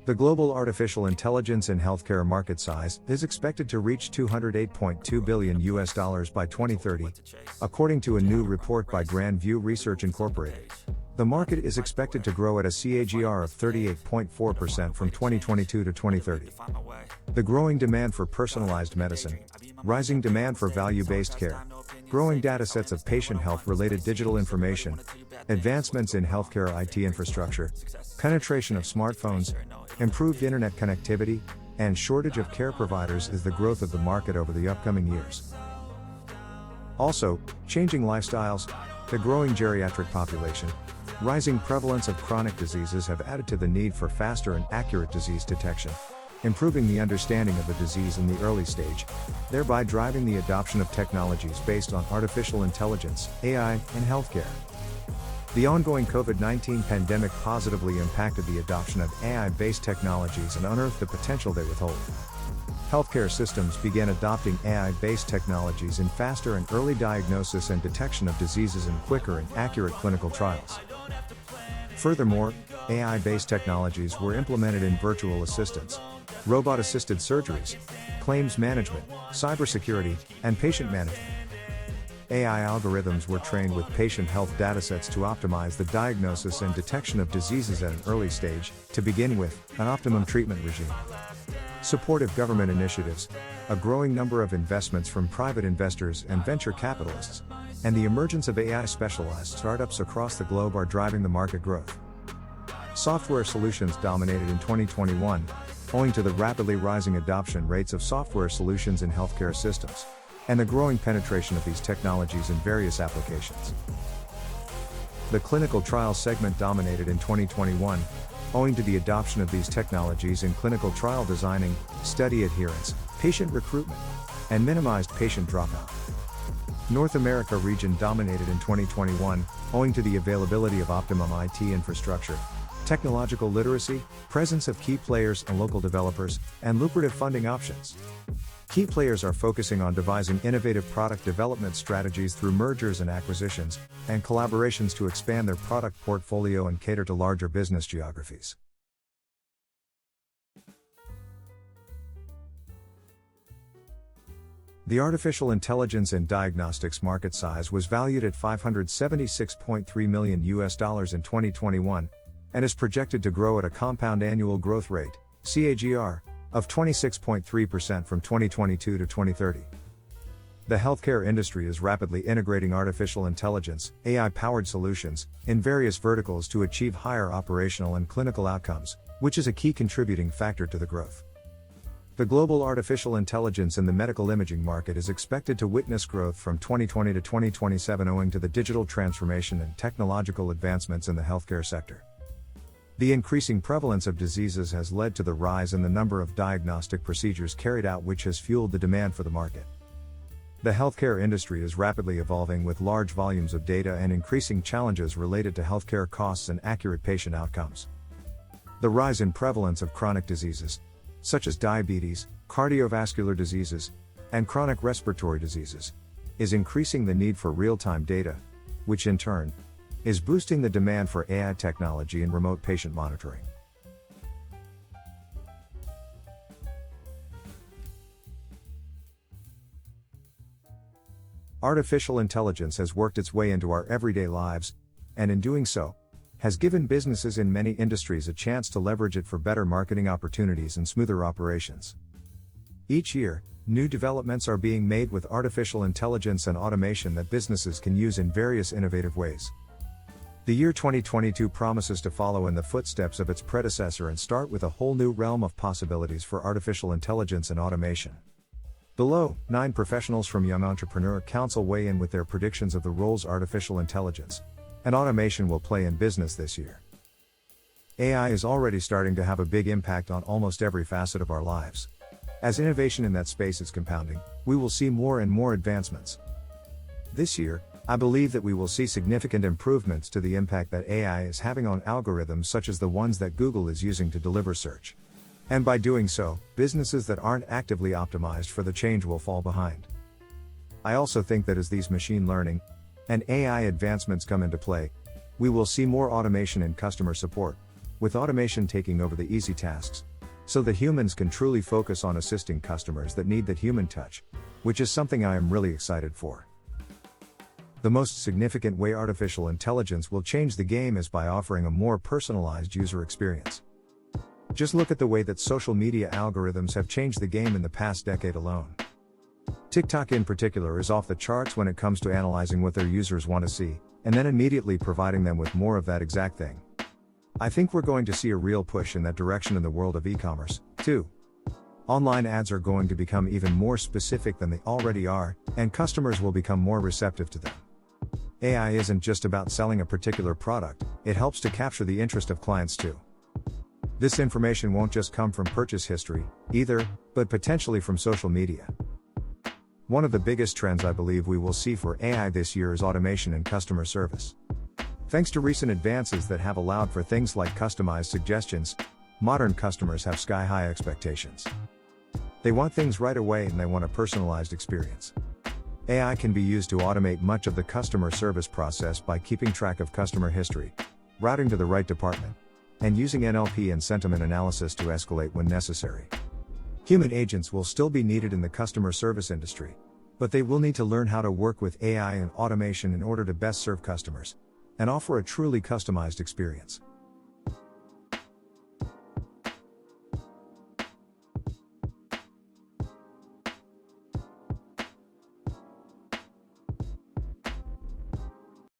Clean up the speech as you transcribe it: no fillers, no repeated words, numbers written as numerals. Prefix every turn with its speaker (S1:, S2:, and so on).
S1: The global artificial intelligence in healthcare market size is expected to reach $208.2 billion by 2030, according to a new report by Grand View Research Incorporated. The market is expected to grow at a CAGR of 38.4% from 2022 to 2030. The growing demand for personalized medicine, rising demand for value-based care, growing datasets of patient health-related digital information, advancements in healthcare IT infrastructure, penetration of smartphones, improved internet connectivity, and shortage of care providers is the growth of the market over the upcoming years. Also, changing lifestyles, the growing geriatric population, rising prevalence of chronic diseases have added to the need for faster and accurate disease detection, improving the understanding of the disease in the early stage, thereby driving the adoption of technologies based on artificial intelligence, AI, and healthcare. The ongoing COVID-19 pandemic positively impacted the adoption of AI-based technologies and unearthed the potential they withhold. Healthcare systems began adopting AI-based technologies in faster and early diagnosis and detection of diseases and quicker and accurate clinical trials. Furthermore, AI-based technologies were implemented in virtual assistants, robot-assisted surgeries, claims management, cybersecurity, and patient management. AI algorithms were trained with patient health datasets to optimize the diagnosis and detection of diseases at an early stage, to begin with, an optimum treatment regime. Supportive government initiatives, a growing number of investments from private investors and venture capitalists, and the emergence of AI-specialized startups across the globe are driving the market growth. Software solutions dominated in 2021, owing to the rapidly rising adoption rates of software solutions in healthcare systems, and the growing penetration of these technologies in various applications. The clinical trial segment dominated in 2021, owing to the adoption of these technologies in clinical trial designing, study adherence, patient recruitment, and minimized patient dropout. North America region dominated in 2021, owing to the availability of optimum IT infrastructure, technological literacy, presence of key players and local developers, and lucrative funding options. Key players are focusing on devising innovative product development strategies through mergers and acquisitions, and collaborations to expand their product portfolio and cater to larger business geographies. The artificial intelligence and diagnostics market size was valued at $576.3 million in 2021, and is projected to grow at a compound annual growth rate, CAGR, of 26.3% from 2022 to 2030. The healthcare industry is rapidly integrating artificial intelligence, AI-powered solutions, in various verticals to achieve higher operational and clinical outcomes, which is a key contributing factor to the growth. The global artificial intelligence in the medical imaging market is expected to witness growth from 2020 to 2027 owing to the digital transformation and technological advancements in the healthcare sector. The increasing prevalence of diseases has led to the rise in the number of diagnostic procedures carried out, which has fueled the demand for the market. The healthcare industry is rapidly evolving with large volumes of data and increasing challenges related to healthcare costs and accurate patient outcomes. The rise in prevalence of chronic diseases, such as diabetes, cardiovascular diseases, and chronic respiratory diseases, is increasing the need for real-time data, which in turn, is boosting the demand for AI technology and remote patient monitoring. Artificial intelligence has worked its way into our everyday lives, and in doing so, has given businesses in many industries a chance to leverage it for better marketing opportunities and smoother operations. Each year, new developments are being made with artificial intelligence and automation that businesses can use in various innovative ways. The year 2022 promises to follow in the footsteps of its predecessor and start with a whole new realm of possibilities for artificial intelligence and automation. Below, 9 professionals from Young Entrepreneur Council weigh in with their predictions of the roles artificial intelligence and automation will play in business this year. AI is already starting to have a big impact on almost every facet of our lives. As innovation in that space is compounding, we will see more and more advancements. This year, I believe that we will see significant improvements to the impact that AI is having on algorithms such as the ones that Google is using to deliver search. And by doing so, businesses that aren't actively optimized for the change will fall behind. I also think that as these machine learning and AI advancements come into play, we will see more automation in customer support, with automation taking over the easy tasks, so that humans can truly focus on assisting customers that need that human touch, which is something I am really excited for. The most significant way artificial intelligence will change the game is by offering a more personalized user experience. Just look at the way that social media algorithms have changed the game in the past decade alone. TikTok in particular is off the charts when it comes to analyzing what their users want to see, and then immediately providing them with more of that exact thing. I think we're going to see a real push in that direction in the world of e-commerce, too. Online ads are going to become even more specific than they already are, and customers will become more receptive to them. AI isn't just about selling a particular product, it helps to capture the interest of clients too. This information won't just come from purchase history, either, but potentially from social media. One of the biggest trends I believe we will see for AI this year is automation in customer service. Thanks to recent advances that have allowed for things like customized suggestions, modern customers have sky-high expectations. They want things right away and they want a personalized experience. AI can be used to automate much of the customer service process by keeping track of customer history, routing to the right department, and using NLP and sentiment analysis to escalate when necessary. Human agents will still be needed in the customer service industry, but they will need to learn how to work with AI and automation in order to best serve customers and offer a truly customized experience.